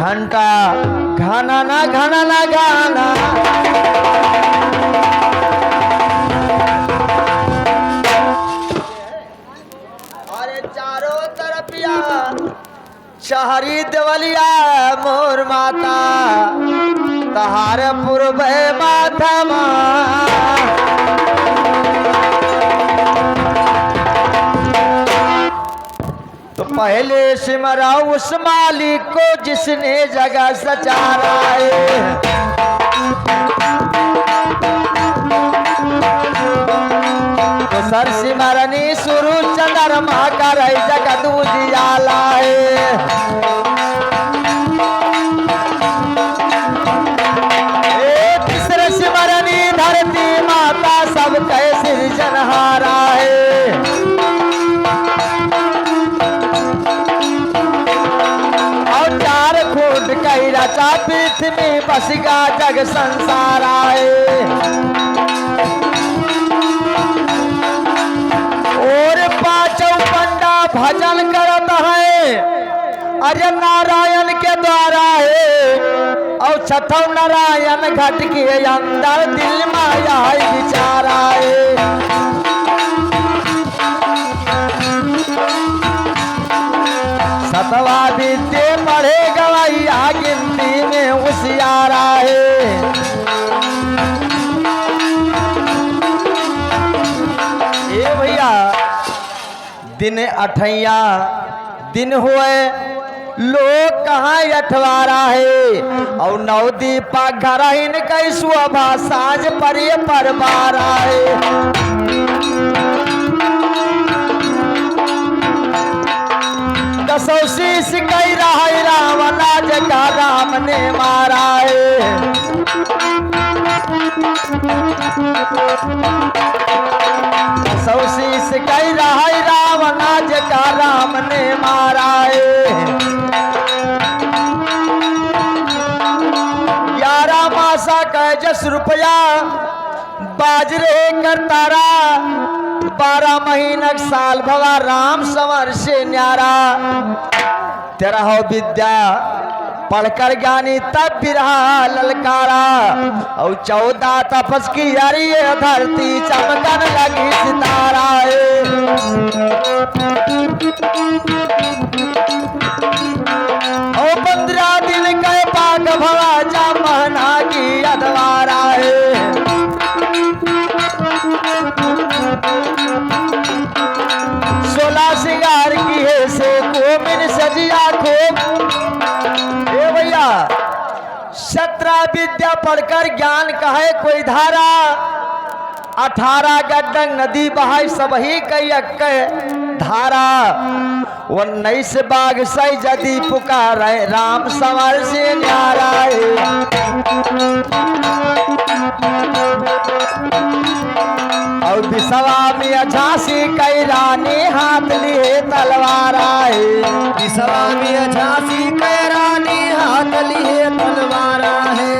घंटा घाना ना गाना अरे चारों तरफिया शहरी देवलिया मोर माता तहार पूर्व माथा तो पहले सिमरा उस मालिक को जिसने जगह सचारा है। तो सर सिमरनी शुरू चंद्रमा कर जगत उजियाला है। तीसरे सिमरनी धरती माता सब कैसे सृजनहारा है। कई रचा पृथ्वी बसगा जग संसार आए। और पांचों पंडा भजन करत है अरे नारायण के द्वारा है। और छठौ नारायण घट के अंदर दिल माया विचारा है। सतवा विद्य पढ़े गवैया गिनती में होशियारा है। ए भैया दिन अठैया दिन हुए लोग कहाँ अठवारा है। और नौ दीपा घर कई शोभा साँझ पर ये परबारा है। दसों शीश कई रहा रावण जगा राम ने मारा है। दसों शीश कई रहा रावण जगा राम ने मारा है। 11 मासा का 10 रुपया बाजरे कर तारा। 12 महीनक साल भवा राम संवर से न्यारा। 13 विद्या पढ़कर ज्ञानी तब भी रहा ललकारा। और 14 तपस की यारी धरती चमकन लगी सितारा है। और 15 दिन के पाक भवा जमना की अधवारा है। 16 सिंगार की है से कोमिन सजिया खूब। ए भैया 17 विद्या पढ़कर ज्ञान कहे कोई धारा। 18 गड्ढंग नदी बहाई सब ही कई धारा। 19 बाग सही जदी पुकार राम संवर से न्यारा है। और बिसवा में झांसी कई रानी हाथ लिए तलवारा है। बिसवा में झांसी कई रानी हाथ लिए तलवारा है।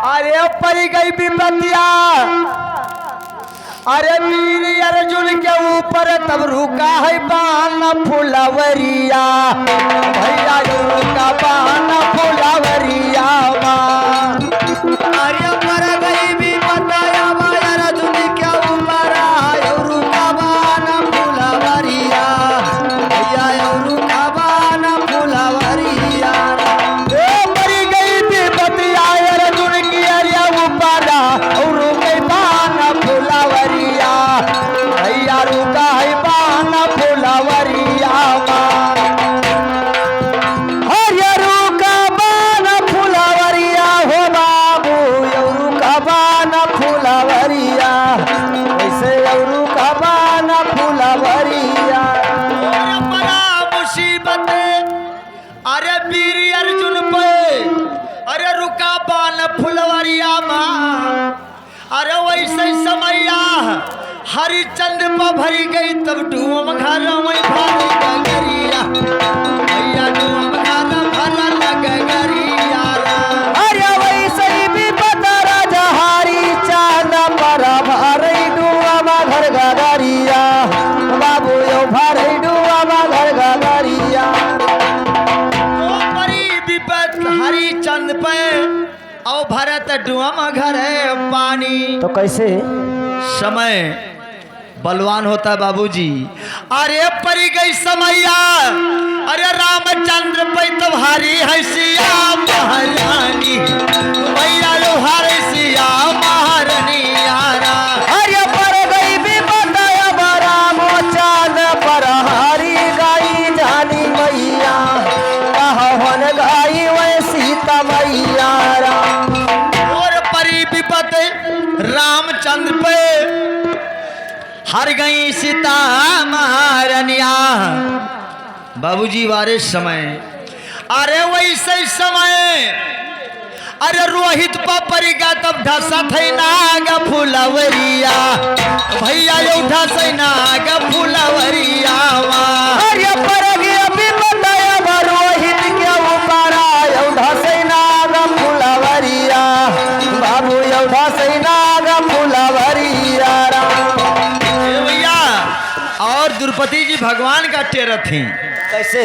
अरे परी गई विपत्तिया अरे वीर अर्जुन के ऊपर तब रुका है बाण फुलवरिया। भैया रुका बाण फुलवरिया माँ। अरे पर गई विपत्तिया अर्जुन के ऊपर रुका बाण फुलवरिया। भैया रुका बाण फुलवरिया। परी गई विपत्तिया अर्जुन की अरिया ऊपर रुके बाण फुलवरिया। भैया रुका है बाण फुलवरिया हरिया रुका बाण फुलवरिया हो बाबू रुका बाण फुलवरिया। वैसे रुका बाण फुलवरिया। बड़ा मुसीबत अरे वीर अर्जुन पे अरे रुका बाण फुलवरिया माँ। अरे वैसे समैया हरिचंद पर भरी गई तब डूम घर में भारी गगरिया। भैया डूम घर भरा लग गरिया। अरे वैसे भी पता राजा हारी चांद पर भरी डूम घर गगरिया। बाबू यो भरी डूम घर गगरिया। भरत डुअम घरे पानी। तो कैसे? समय बलवान होता है बाबूजी। अरे परी गई समैया, अरे रामचंद्र पे तुम्हारी हैसिया महारानी, भैया लोहार सिया महारानी यारा। अरे पर गई भी बताया राम चांद पर हारी गाई जानी मैया, कहन गाई वै सीता मैया। और परी विपत रामचंद्र पे हर गई सीता महारनिया। बाबूजी वारे समय, अरे वैसे समय, अरे रोहित पपरी का तब धसत है नाग फुलवरिया, भैया यो धस नाग फुलवरिया। अरे पर अभी बताया रोहित के ऊपर यो धस नाग फुलवरिया, बाबू यो धस नाग फुलवरिया। और द्रौपदी जी भगवान का टेर थी। कैसे?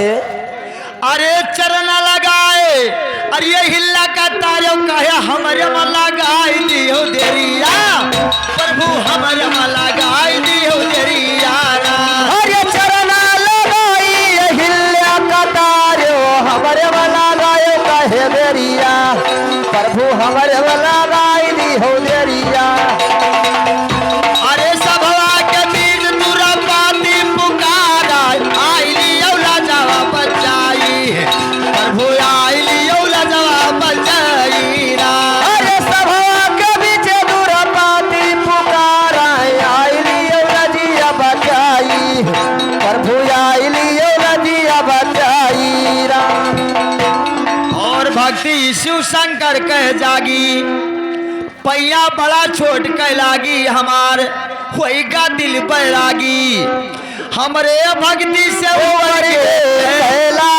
अरे चरण लगाए, अरे ये हिल्ला का तारो कहे हमारे में लगाई दियो देरिया, प्रभु हमारे में लगाई दियो देरिया। अरे चरण लगाई हिल्ला का तारो हमारे में लगायो कहे देरिया, प्रभु हमारे में लगाई दियो देरिया। अरे सभवा के बीच दुर्पति पुकारा, आई लियो लाजवा बचाई, प्रभु आई लियो लाजवा बचाई। अरे सभवा के बीच दुर्पति पुकारा, आई लियो लजिया बचाई, प्रभु आई लियो लजिया बचाई। और भक्ति शिव शंकर कह जागी, पैया बड़ा छोट कह लागी हमार, होएगा दिल बैरागी, हमरे भक्ति से ऊपर कैला।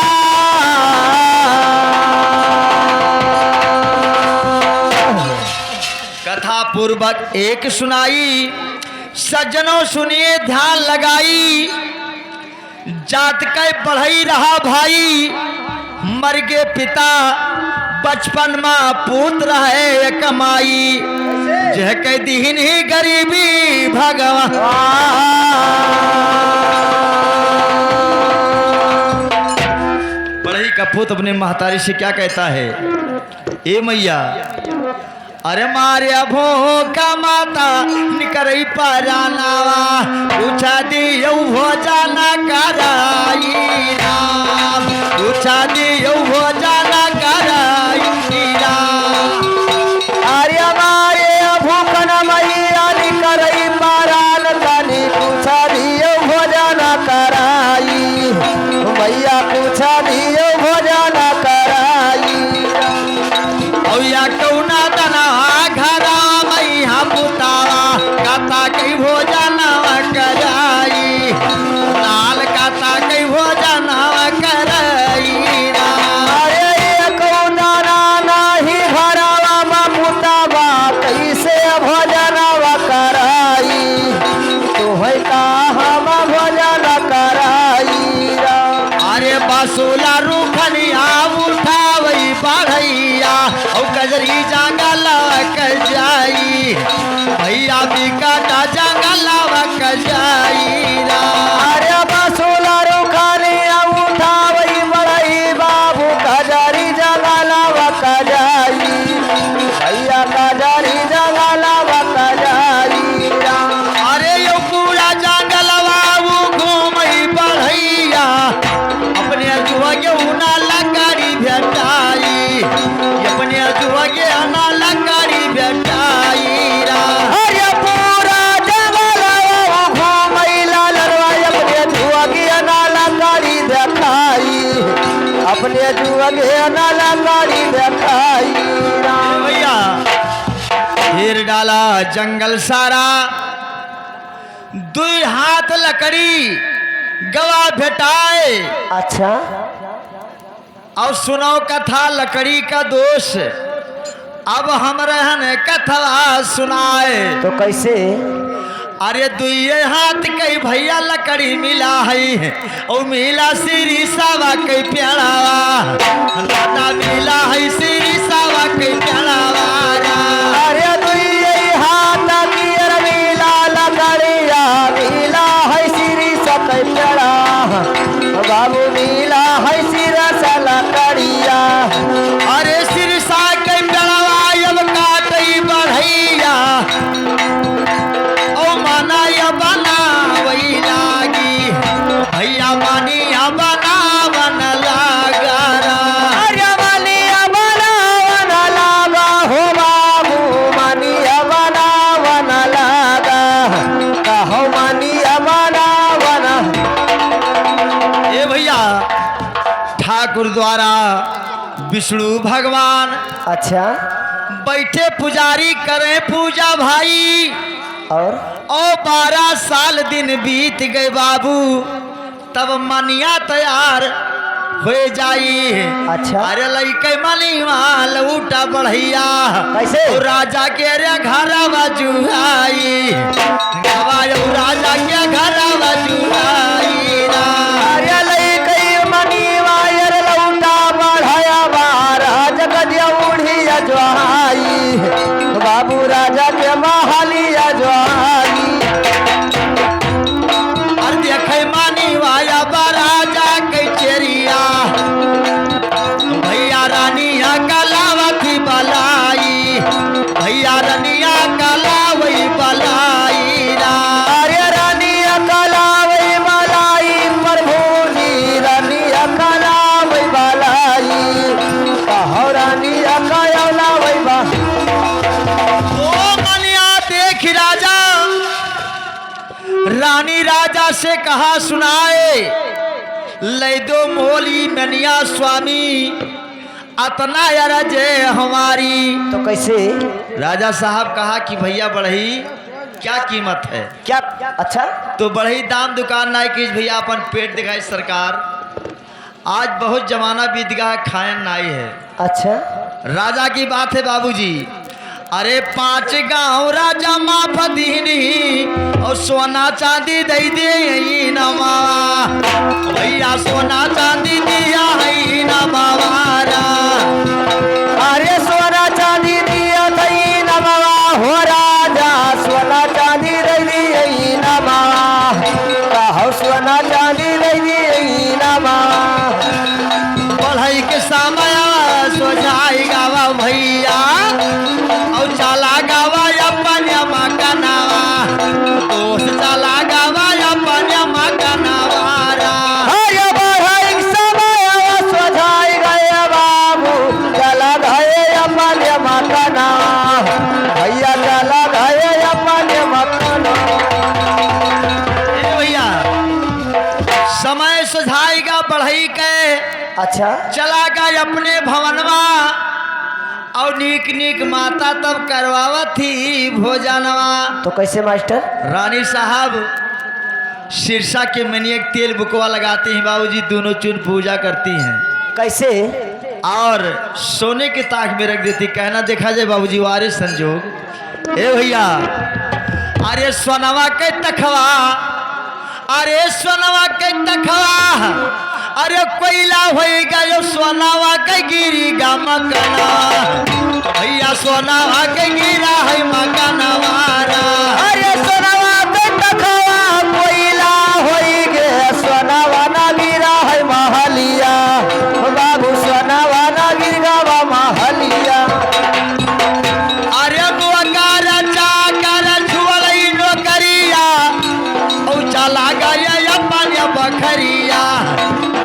कथा पूर्वक एक सुनाई, सज्जनों सुनिए ध्यान लगाई। जात के बढ़ई रहा भाई, मर गए पिता बचपन में पुत्र है कमाई, जह के दीन ही गरीबी भगवान। बढ़ई का पुत्र अपने महतारी से क्या कहता है, ए मैया, अरे मारे भोका माता निकरई परानावा, पूछा दियो भोजना कराई राम, पूछा दियो भोजना कराई राम। अरे मारे भूखन मैया निकरई पारान तनी, पूछा दियो भोजन कराई, मैया पूछा दियो भोजन कराई। औया कौना तना घरा मैया पुतावा, कथा कई भोजन कराई, लाल कथा कई भोजन कराई राम। अरे कौना नाही घरवा में पुतावा, कैसे भोजन कराई, तू है हम भोजन कराई। अरे बसुला रूखनिया उठावई बढ़ैया, औ कजरी जंगल कर जाई, भैया बिकटा जंगल कर जाई राम। अरे बसुला रुखनिया उठावई बढ़ई, बाबू कजरी जंगल कर जाई, भैया कजरी जंगल कर जाई। अरे यो पूरा जंगल बाबू घूमई बढ़ैया, अपने जुआ उना लकारी भेटाई, अपने जुआ ना लकारी भेटाई राम। अरे पूरा जंगल घूमई ललरवा, अपने जुआ नाला गाड़ी देखाई, अपने जुआ नाला गाड़ी देखाई। भैया घेर डाला जंगल सारा, दुई हाथ लकड़ी गवा भेटाए। अच्छा, और सुनो कथा लकड़ी का दोष, अब हम रहन कथा सुनाए। तो कैसे? अरे दुए हाथ कई भैया लकड़ी मिला है, और मिला श्री सावा कई प्यारावा, लाता मिला है श्री सावा कई प्यारावा। द्वारा विष्णु भगवान अच्छा बैठे पुजारी करें पूजा भाई। और 12 साल दिन बीत गए बाबू, तब मनिया तैयार हो जाई। अच्छा। अरे लइके मनिया लौटा बढ़ैया कैसे? और राजा के रे घर बजुआई गवायो राजा के घर बजुआई ना। अरे लइके मनिया रे लौटा बढ़ाया महाराज गदिया उड़िया जोहाई बाबू राजा के महलिया जोहाई। और देखे मानी वाया राजा के चेरिया भैया रानिया कलावती बलाई भैया रानिया कलावई बलाई रा। अरे रानिया कलावई बलाई प्रभु जी रानिया कलावई बलाई कहो रानिया कलावई बा। ओ मनिया देख राजा रानी राजा से कहा सुनाए ले दो मोली मनिया स्वामी अतना अरजे हमारी। तो कैसे? राजा साहब कहा कि भैया बढ़ई क्या कीमत है? क्या? अच्छा तो बढ़ई दाम दुकान ना कि भैया अपन पेट दिखाई सरकार, आज बहुत जमाना बीत गया खायन नाई है। अच्छा राजा की बात है बाबूजी। अरे 5 गांव राजा माफ दीनी और सोना चांदी दे दे नवा भैया सोना चांदी दिया है ना बाबारा। अरे सोना चांदी दिया दई नवा हो राजा सोना चांदी दई नवा कहो सोना चांदी दई नवा। बढ़ई के समय सोझाई गावा भैया और चला गावा अपन मकनावा दोस्त चला गावा अपन मकनावा। अरे बढ़ई के समय सोझाई गए बाबू चला गए अपन मकना भैया चला गए अपन मकना। भैया समय सुझाएगा बढ़ई के अच्छा चला गया अपने भवनवा और नीक नीक माता तब करवावत थी भोजनवा। तो कैसे मास्टर? रानी साहब शीर्षा के मनी एक तेल बुकवा लगाती हैं बाबूजी, दोनों चुन पूजा करती हैं कैसे? और सोने के ताक में रख देती। कहना देखा जाए बाबूजी वारे संजोग। ए भैया अरे सोनवा के तखवा अरे सोनवा के तखवा अरे कोयला हो गयो सोनावा के गिरी गा मकना भैया सोनावा के गिरा है मकनवारा। अरे सोनावा के तखवा कोयला होई गे सोनावा ना गिरा है महलिया बाबू सोनावा ना गिरा महलिया। अरे बुआकार चाकर छुअलई नौकरिया औ चला गया अपन बखरिया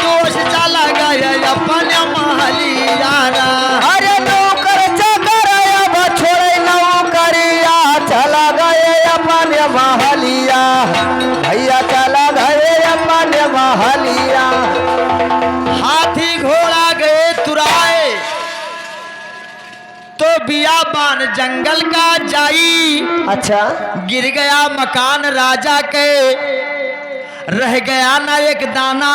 दोस्त चला गया अपन महलिया रा। अरे नौकर चाकर अब छोड़े नौकरिया चला गए अपन महलिया भैया चला गए अपन महलिया। हाथी घोड़ा गए तुराए तो बियाबान जंगल का जाई अच्छा गिर गया मकान राजा के रह गया ना एक दाना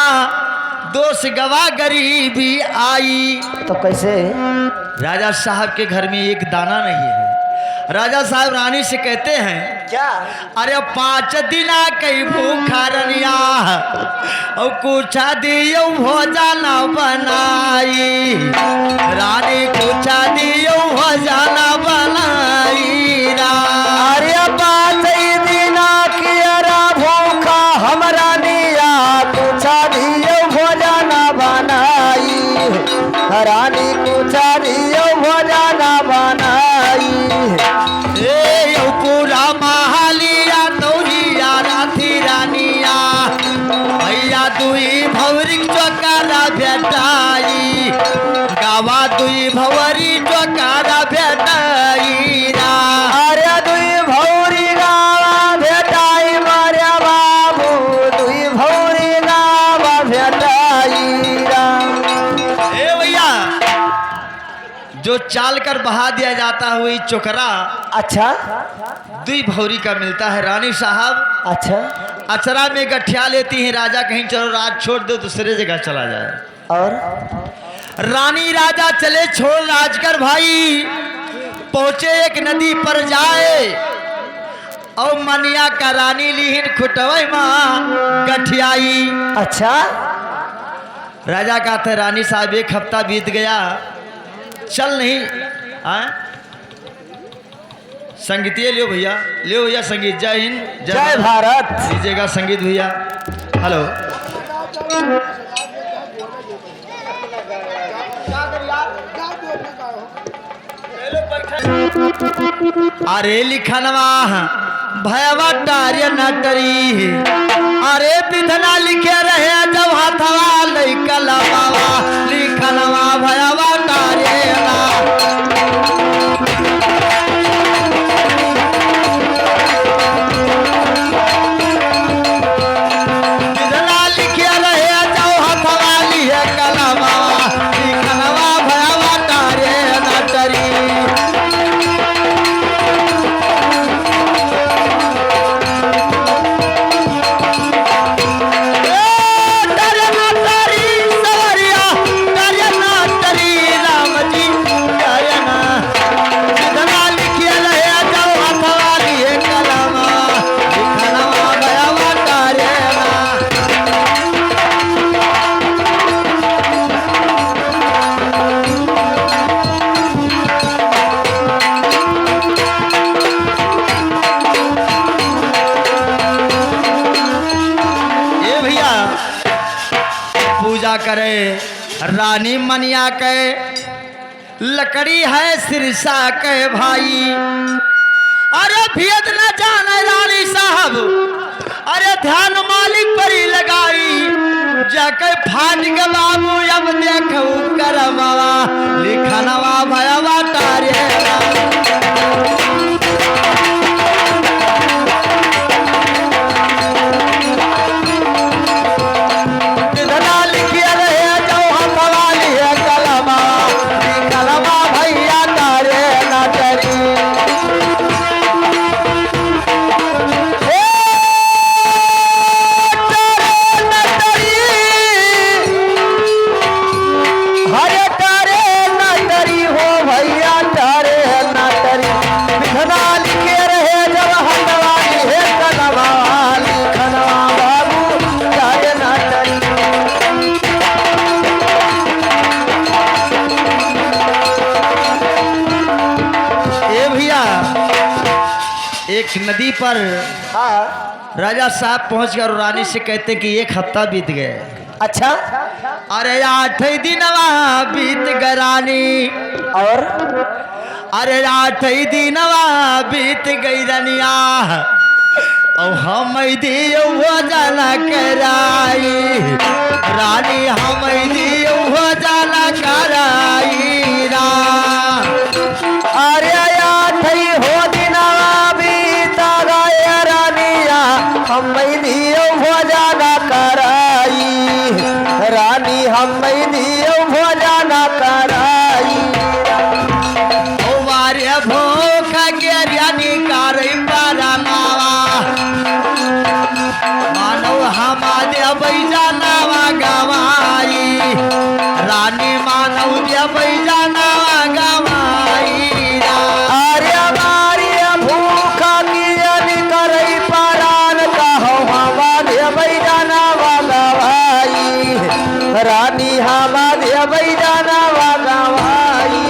दोष गवा गरीबी आई। तो कैसे? राजा साहब के घर में एक दाना नहीं है। राजा साहब रानी से कहते हैं क्या? अरे 5 दिन कई भूखा रनिया और कुछ दियो भोजन बनाई रानी कुछ दियो भोजन बनाई रा। अरे 5 दिन किया भूखा हमरा निया कुछ दियो भोजन बनाई रानी कुछ दियो भोजन बनाई। ए यौ पूरा महालिया तौरिया राथी रानिया भैया दुई भौरी चौकारा भेटाई गावा दुई भौरी चौकारा भेटाई रा। अरे दुई भौरी गावा भेटाई मारे बाबू दुई भौरी गावा भेटाई रा। ए जो चाल कर बहा दिया जाता है वही चोकरा अच्छा दुई भौरी का मिलता है। रानी साहब अच्छा अचरा में गठिया लेती हैं, राजा कहीं चलो राज छोड़ दो दूसरे जगह चला जाए। और रानी राजा चले छोड़ राजकर भाई, पहुंचे एक नदी पर जाए और मनिया का रानी लीहिन खुटवई माँ गठियाई। अच्छा राजा कहते रानी साहब एक हफ्ता बीत गया चल नहीं संगीतिये लियो भैया संगीत। जय हिंद जय भारत। लीजिएगा संगीत भैया। हेलो अरे लिखनवा भयवा टार्य नटरी, अरे विधना लिखे रहे जब हाथवा लइकला बाबा, लिखनवा भयवा टार्य ना। विधना लिखे रहे जब हाथवा लिए कला बाबा, लिखनवा भयवा टार्य नटरी। पूजा करे रानी मनिया के, लकड़ी है सिरसा के भाई। अरे भेद न जाने रानी साहब, अरे ध्यान मालिक परी लगाई, जाके फाट के बाबू अब देखू करमवा, लिखनवा भयवा तारे। एक नदी पर राजा साहब पहुंच गए और रानी से कहते कि एक हफ्ता बीत गए। अच्छा अरे 8 दिन बीत गए रानी, और अरे 8 दिन बीत गई रनिया, और हम दियो जना कराई रानी, हम दियो जना कराई रा। अरे हो दिना बीता गए रानिया, हम दियो भोजना कराई रानी, हम दियो भोजना कराई। ओ वारे भूख के रानी कारी पारा मावा, मानव हमारे बैजानावा गवाई रानी, मानव दे बैजानावा गवाई। अरे हमारी भूख की करई पारान कहो, हमारे बैजानावा गवाई रानी, हमारे बैजानावा गवाई।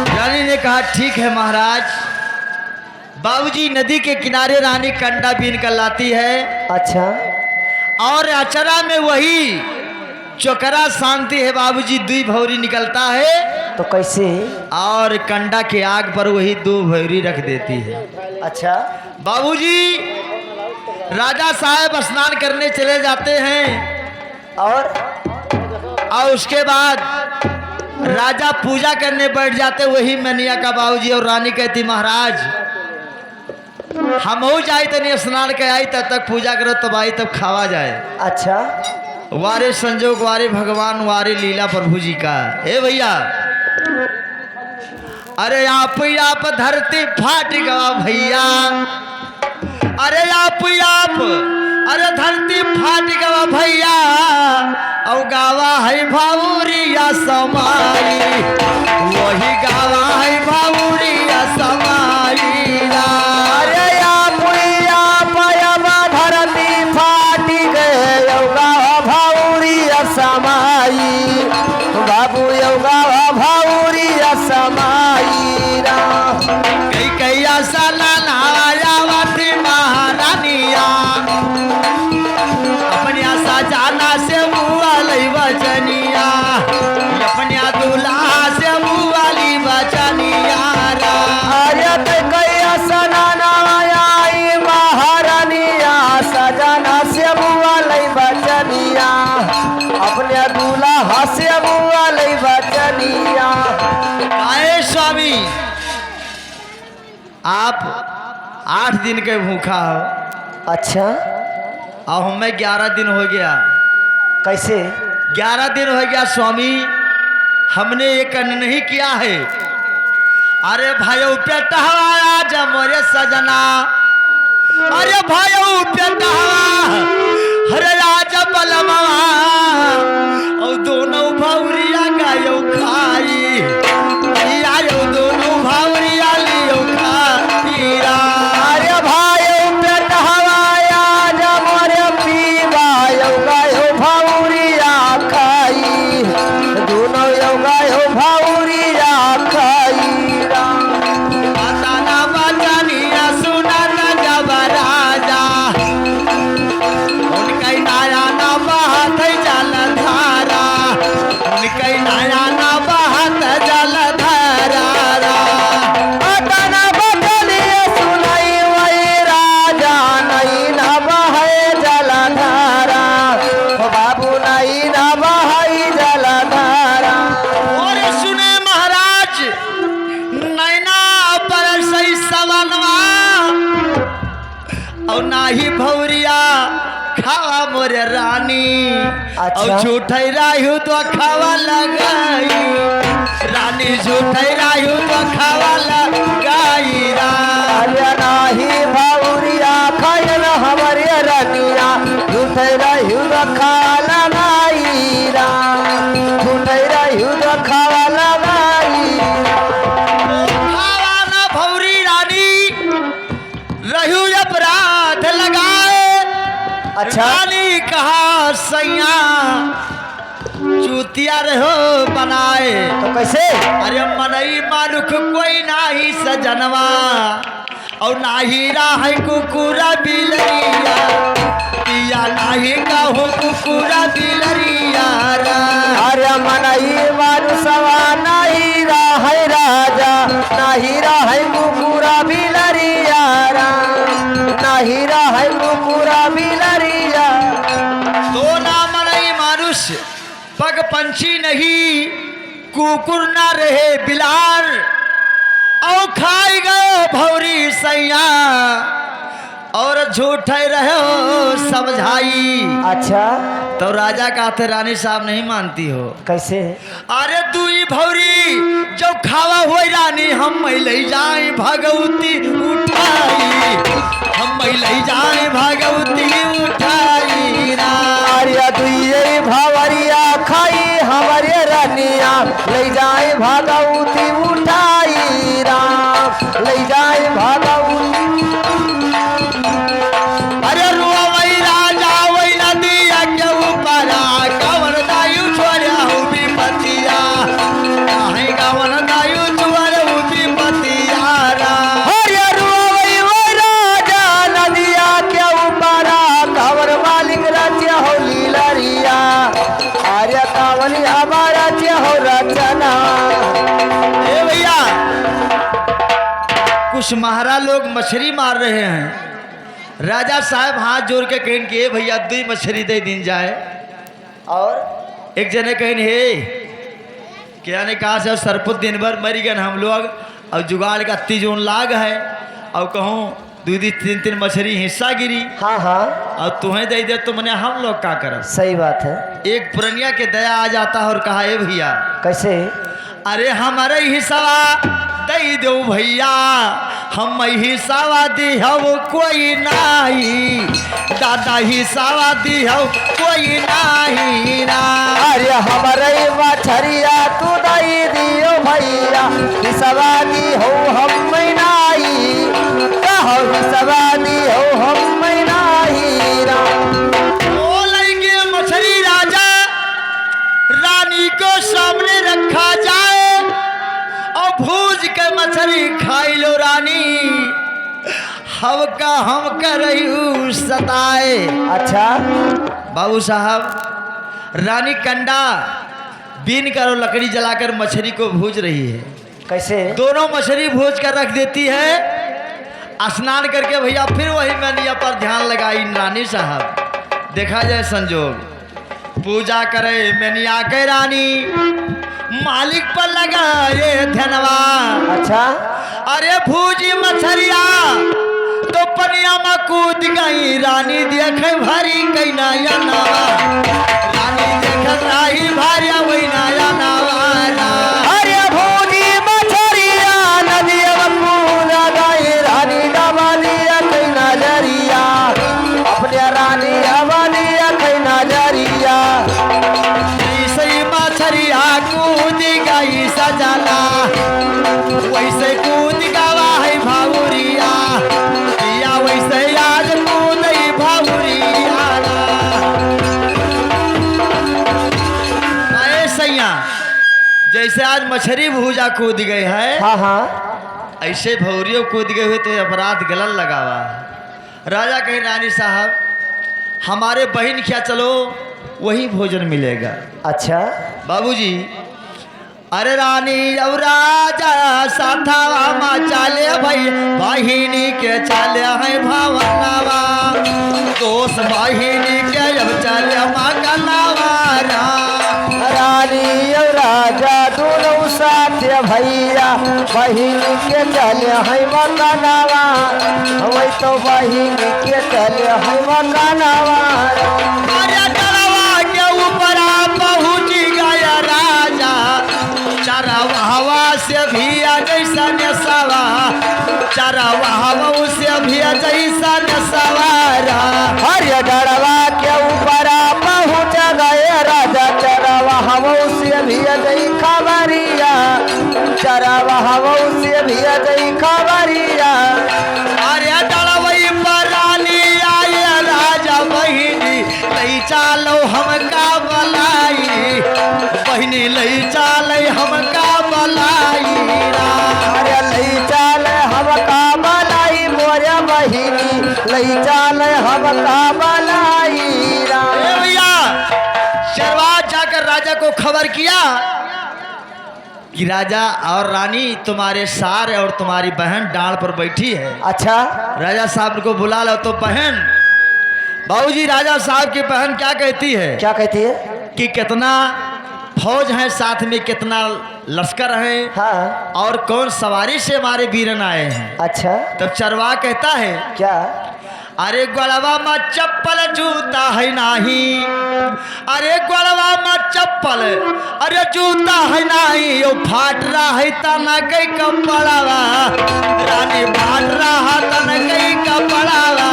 रानी ने कहा ठीक है महाराज। बाबूजी नदी के किनारे रानी कंडा बीन कर लाती है, अच्छा और अचरा में वही चोकरा शांति है बाबूजी, 2 भौरी निकलता है, तो कैसे? और कंडा के आग पर वही 2 भौरी रख देती है। अच्छा बाबूजी राजा साहब स्नान करने चले जाते हैं, और उसके बाद राजा पूजा करने बैठ जाते, वही मनिया का बाबूजी। और रानी कहती महाराज हम हो जाए तनी स्नान के आई, तब तक पूजा करो, तब आई तब खावा जाए। अच्छा वारे संजोग वारे भगवान वारे लीला प्रभु जी का। हे भैया अरे आप धरती फाट गवा भैया, अरे आप अरे धरती फाट गवा भैया, और गावा है भावरिया समाई, वही गावा है भावरिया समाई। अरे धरती फाट गए गावा भावरिया समाई, बाबू गावा भावरिया समाई राम। कई कैया साला नायावती महारानिया, अपनिया सजाना से मुआली बचनिया, अपनिया दूल्हा से मुआली बचनिया। अरे कैया सना नायाई महारानिया, सजाना से मुआली बचनिया, अपने दूल्हा से मुआली बचनिया। आए स्वामी, आप 8 दिन के भूखा हो, अच्छा, और हमें 11 दिन हो गया। कैसे? 11 दिन हो गया स्वामी, हमने एक अन्न नहीं किया है। अरे भाइयों पेटवा जब मोरे सजना, अरे भाइयों पेटवा अरे आज बलमा, और दोनों भावरिया गायो खाई, आयो दोनों भावरिया लियो खाईरा। अरे भाइयों पेटवा जब मोरे पीवा, गायो भावरिया खाई, दोनों गायो भावरिया खाई राम। बताना बचनिया सुना न जब राजा, उनका नया न बहत जलधारा, उनका नया न बहत जलधारा। अतना बदलिए सुनाई वही राजा, नहीं न बहे जलधारा, बाबू नहीं न बहे जलधारा। और सुने महाराज, नैना पर सही सवनवा, और नाही भौरिया खावा मोरे रानी, अच्छा। और झूठे राहू तो खावा लगाई, रानी झूठे राहू तो खावा लगाई रा। अरे नाही भावरिया खायल हमारे रनिया, झूठे रहू रखा लगाई राम, झूठे रहू रखा लगाई। खावा ना भौरी रानी, रहू अपराध लगाए। अच्छा। रानी कहा सैया चूतिया रहो बनाए, तो कैसे? अरे मनई मानुख कोई नाही सजनवा, और नाही राह कुकुरा बिलरिया, पिया नाही कहू कुकुरा बिलरिया। अरे मनई मानुसवा नहीं रहा राजा, नहीं रहा कुकुरा बिलरिया राम, नहीं रहा कुकुरा बिलरिया। तो ना मनई मानुष पग पंछी नहीं, कुकुर ना रहे बिलार, और खाई गयो भौरी सैया, और झूठे रहो समझाई। अच्छा, तो राजा कहते रानी साहब नहीं मानती हो। कैसे? अरे दुई भौरी जो खावा हुई रानी, हम ले जाए भगवती उठाई, हम ले जाए भगवती उठाई रा। अरे दुई भवरिया खाई हमारे रनिया, ले जाए भागवती उठाई राम, ले जाए भागवती। अरे रुआ वही राजा वही नदिया के ऊपर, कवन दायु छोड़ा हूँ विपतिया, काहे कवन दायु छोड़ा हूँ विपतिया रा। अरे रुआ वही राजा नदिया के ऊपर, कवर मालिक राज्य हो लीलरिया, अरे कवन हमारा हो रचना। ए भैया, कुछ महारा लोग मछली मार रहे हैं। राजा साहब हाथ जोड़ के कहें कि ए भैया 2 मछली दे दिन जाए, और एक जने कहें हे क्या ने कहा से सरपुत दिन भर मरी गए हम लोग, और जुगाड़ का तीजोन लाग है, और कहूँ 2-3 मछली हिस्सा गिरी, हाँ हाँ और तुम्हें दे दे तो मैंने हम लोग क्या कर। सही बात है। एक पुरनिया के दया आ जाता है और कहा ए भैया कैसे? अरे हमारे हिस्सा दई दो भैया, हम हिस्सा दिहव कोई नाही, दादा हिस्सा दिहव कोई नाही ना। अरे हमारे मछरिया तू दई दियो भैया, हिस्सा दी हो हम नाही, कहो हिस्सा दी हो हम नाही ना। ओ लगे मछली राजा रानी को सामने रखा जाए और भूज के मछली खाई लो रानी, हम का हम करयू सताए। अच्छा बाबू साहब रानी कंडा बीन कर और लकड़ी जलाकर मछली को भूज रही है। कैसे? दोनों मछली भूज कर रख देती है, स्नान करके भैया फिर वही मैनिया पर ध्यान लगाई रानी साहब। देखा जाए संजोग, पूजा करे मैनिया के रानी, मालिक पर लगाए धनवा। अच्छा अरे भूजी मछरिया तो पनिया में कूद गई रानी, देखे भारी कई नया नावा, रानी देख राही भारिया वही नया नावा। अरे भूजी मछरिया नदिया कूद गई रानी, डबलिया कई नजरिया, अपने रानी अवलिया कई नजरिया। ऐसे मछरिया कूद गई सजना, वैसे कूद गवा है भावुरिया, या वैसे आज कूद भावुरिया। सैया जैसे आज मछली भूजा कूद गए है, हाँ हाँ ऐसे भौरियों कूद गए हुए तो अपराध गलत लगावा। राजा कहे रानी साहब हमारे बहन क्या चलो वही भोजन मिलेगा। अच्छा बाबूजी अरे रानी अब राजा साथावा मा चाले भाई, बहिनी के चाले है भावनावा, दोस्त बहिनी के अब चाले मगनावा। रानी और राजा दोनों साथ भैया, बहिन के चले है मकानावा, वही तो बहिन के चले है मकानावा। अरे डलवा के ऊपर पहुँच गया राजा, चरवा हवा से भी जैसा नसवा, चरवा हवा से भी जैसा नसवारा। हरे डरवा के ऊपर पहुँच गए राजा, चरवा हवा से भी जई खबरिया, चरवा हवा से भी जई खबरिया। अरे डलवई पर रानी आए राजा बहिनी, लई चालो हमका बलाई, बहिनी लई चाले हमका बलाई। अरे लई चाल हमका बलाई मोरे बहिनी, लई चाल हमका बलाई। ए भैया शरवाद जाकर राजा को खबर किया कि राजा और रानी तुम्हारे सार और तुम्हारी बहन डाल पर बैठी है। अच्छा राजा साहब को बुला लो तो बहन, बाबूजी राजा साहब की बहन क्या कहती है क्या कहती है? कि कितना फौज है साथ में, कितना लश्कर है, हाँ और कौन सवारी से हमारे वीरन आए हैं। अच्छा तब चरवा कहता है क्या? अरे गलवा में चप्पल जूता है नहीं, अरे गलवा में चप्पल अरे जूता है नहीं, यो फाट रहा है तना कई कपड़ावा, रानी फाट रहा तना कई कपड़ावा।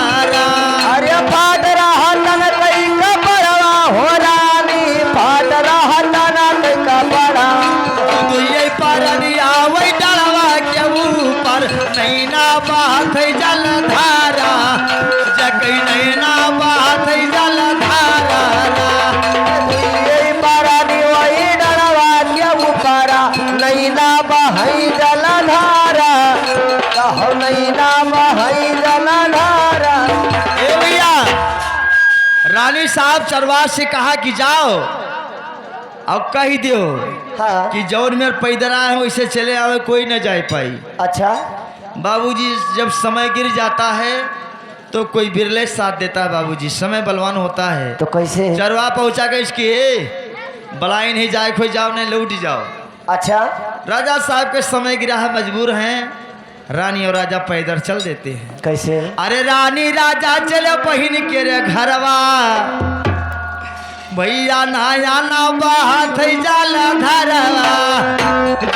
अरे फाट रहा तन कई कपड़वा हो रानी, फाट रहा तन कई कपड़ा। तो ये परनिया वही डलवा के ऊपर नैना बात है जलधारा, जगई नैना बात है जलधारा। यही पारानी वही डरवा के ऊपर नैना बहई जलधारा, कहो नैना बहई जलधारा। ए भैया रानी साहब चरवा से कहा कि जाओ अब कह दियो हाँ कि जौन में पैदल आए हो वैसे चले आवे, कोई न जा पाई। अच्छा बाबूजी जब समय गिर जाता है तो कोई बिरले साथ देता है। बाबूजी समय बलवान होता है। तो कैसे? चरवा पहुंचा के इसकी बलाई नहीं जाए, खोई जाओ नहीं लौट जाओ। अच्छा राजा साहब के समय गिरा है, मजबूर हैं, रानी और राजा पैदल चल देते हैं। कैसे? अरे रानी राजा चले बहिन के रे घरवा, भैया नया ना बात जल धरवा,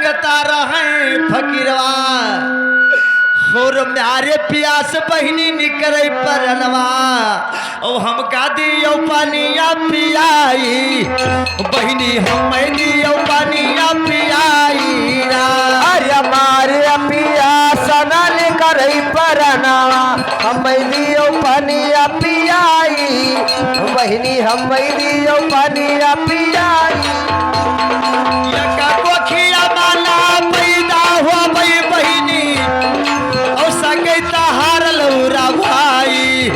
मांगता रहे फकीरवा और म्यारे प्यास बहिनी निकरे परनवा ओ हमका दियो पानिया पियाई बहिनी हमें दियो पानिया पियाई अरे मारे प्यास न निकरे परनवा हमें दियो पानिया पियाई बहिनी हमें दियो पानिया पियाई यका कोखिया माला पैदा हुआ बहिनी हार लहुरा भाई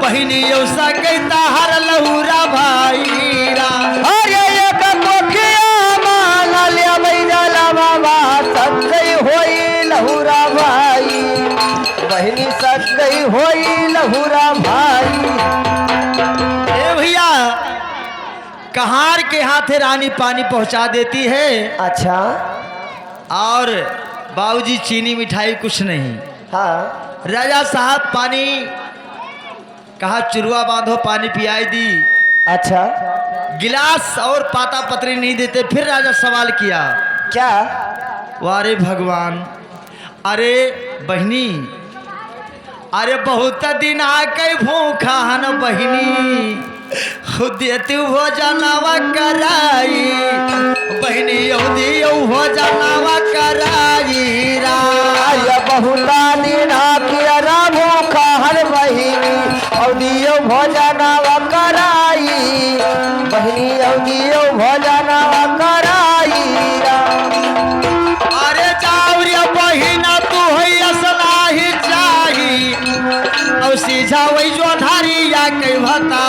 बहिनी सकैता हार लहुरा भाई अरे एक कोखिया मांगल बैदला बाबा सकई होई लहुरा भाई बहिनी सकई होई लहुरा भाई। ए भैया कहार के हाथे रानी पानी पहुंचा देती है। अच्छा और बाबूजी चीनी मिठाई कुछ नहीं। हाँ राजा साहब पानी कहा चुरुआ बांधो पानी पियाई दी। अच्छा गिलास और पाता पत्री नहीं देते। फिर राजा सवाल किया क्या वारे भगवान अरे बहिनी अरे बहुत दिन आके भूखा हन बहिनी खुद तू भोजनवा कराई बहिनी दियो भोजनवा कराई अरे बहुता दिन किया भूखा हर बहिनी और दियो भोजनवा कराई बहिनी और दियो भोजनवा कराई। अरे जाओ बहिना तू असनाही चाही और सीझावै जो धारिया के भता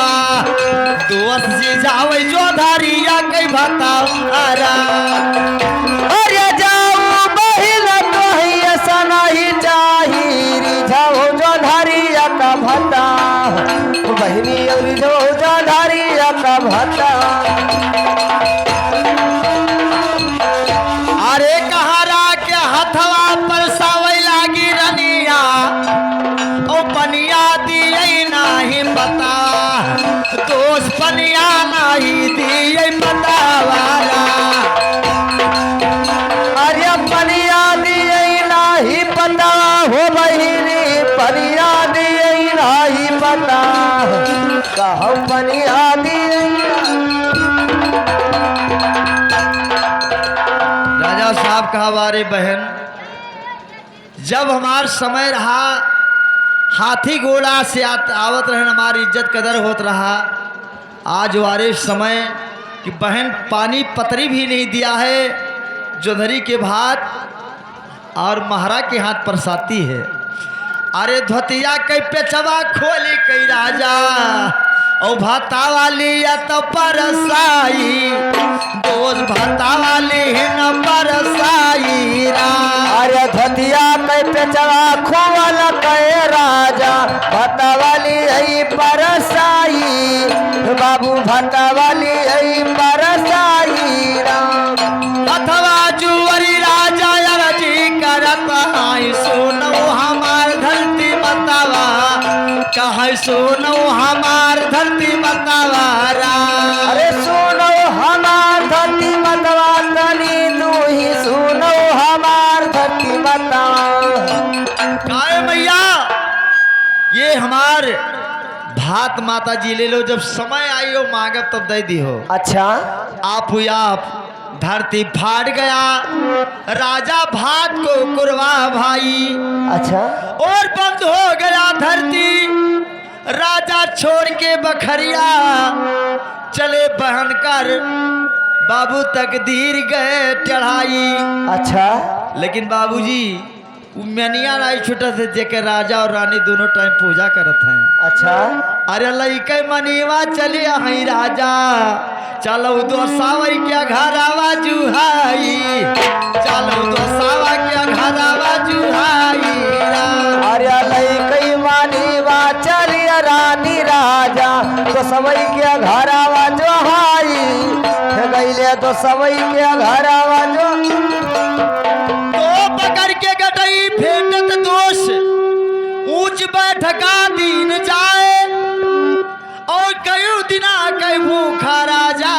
दोस्त सीझावै जो धारिया के भता अरे जाओ बहिना तो असनाही चाही रिझाओ जो धारिया का भता बहिनी और जो धारिया का भता। अरे कहारा के हथवा पर सावै लागी रनिया ओ पनिया दिए नाही पता दोस्त पनिया नाही दिए पता वाला। अरे पनिया दिए नाही पता हो बहिनी पनिया दिए नाही पता कहो पनिया दिए। राजा साहब कहा वारे बहन जब हमार समय रहा हाथी घोड़ा से आवत रहन हमारी इज्जत कदर होत रहा। आज वारे समय कि बहन पानी पतरी भी नहीं दिया है जोधरी के भात और महारा के हाथ परसाती है। अरे धोतिया कई पेचवा खोली कई राजा ओ भाता वाली या तो परसाई दोस्त भाता वाली न परसाई अरे धोतिया कई पेचवा खोवल कई राजा भाता वाली है परसाई बाबू भाता वाली है परसाई अथवा जुअरी राजा अरजी करत हाय सुनो हमार धरती बतावा कह सुनो हमार धरती बतावा अरे सुनो हमार धरती मतवा तनी तू ही सुनो हमार धरती मतवा। काय मैया ये हमार भात माता जी ले लो जब समय आई हो मांगब तब दे दी हो। अच्छा आप धरती फाड़ गया राजा भात को कुरवा भाई अच्छा और बंद हो गया धरती राजा छोड़ के बखरिया चले बहन कर बाबू तकदीर गए चढ़ाई। अच्छा लेकिन बाबूजी मैनिया नहीं छूटा थे जेके राजा और रानी दोनों टाइम पूजा करत हैं। अच्छा अरे लइके मनीवा चलिए हई राजा चलो दो सावई के घर आवाजू हाई चलो दो सावा के घर आवाजू हाई अरे लइकई मानीवा चलिए रानी राजा तो सबई के घर आवाजो हाई गईले तो सबई के घर आवाजो तो पकड़ के गटई फेंटत दोष ऊंच बैठका दिन जाए और कई दिना कई भूखा राजा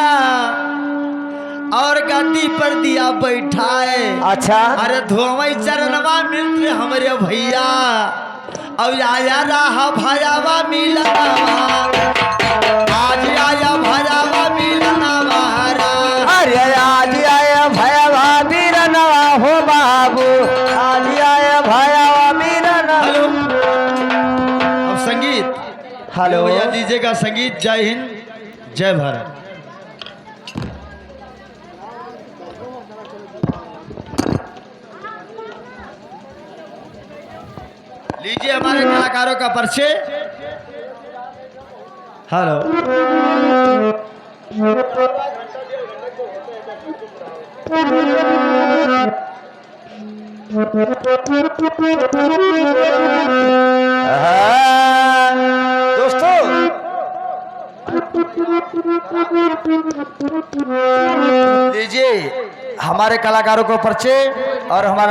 और गद्दी चौकी पर दिया बैठाए। अच्छा अरे धोवई चरणवा मिलते हमरे भैया, अब आया रहा भयावा मिलनवा, आज आया भयावा मिलनवा। अरे आज आया भैया बीरनवा हो बाबू, आज आया भैया बीरनवा। हेलो, अब संगीत। हेलो भैया दीजिएगा संगीत। जय हिंद, जय भारत। लीजिए हमारे कलाकारों का परिचय। हेलो, दोस्तों लीजिए हमारे कलाकारों को परिचय और हमारा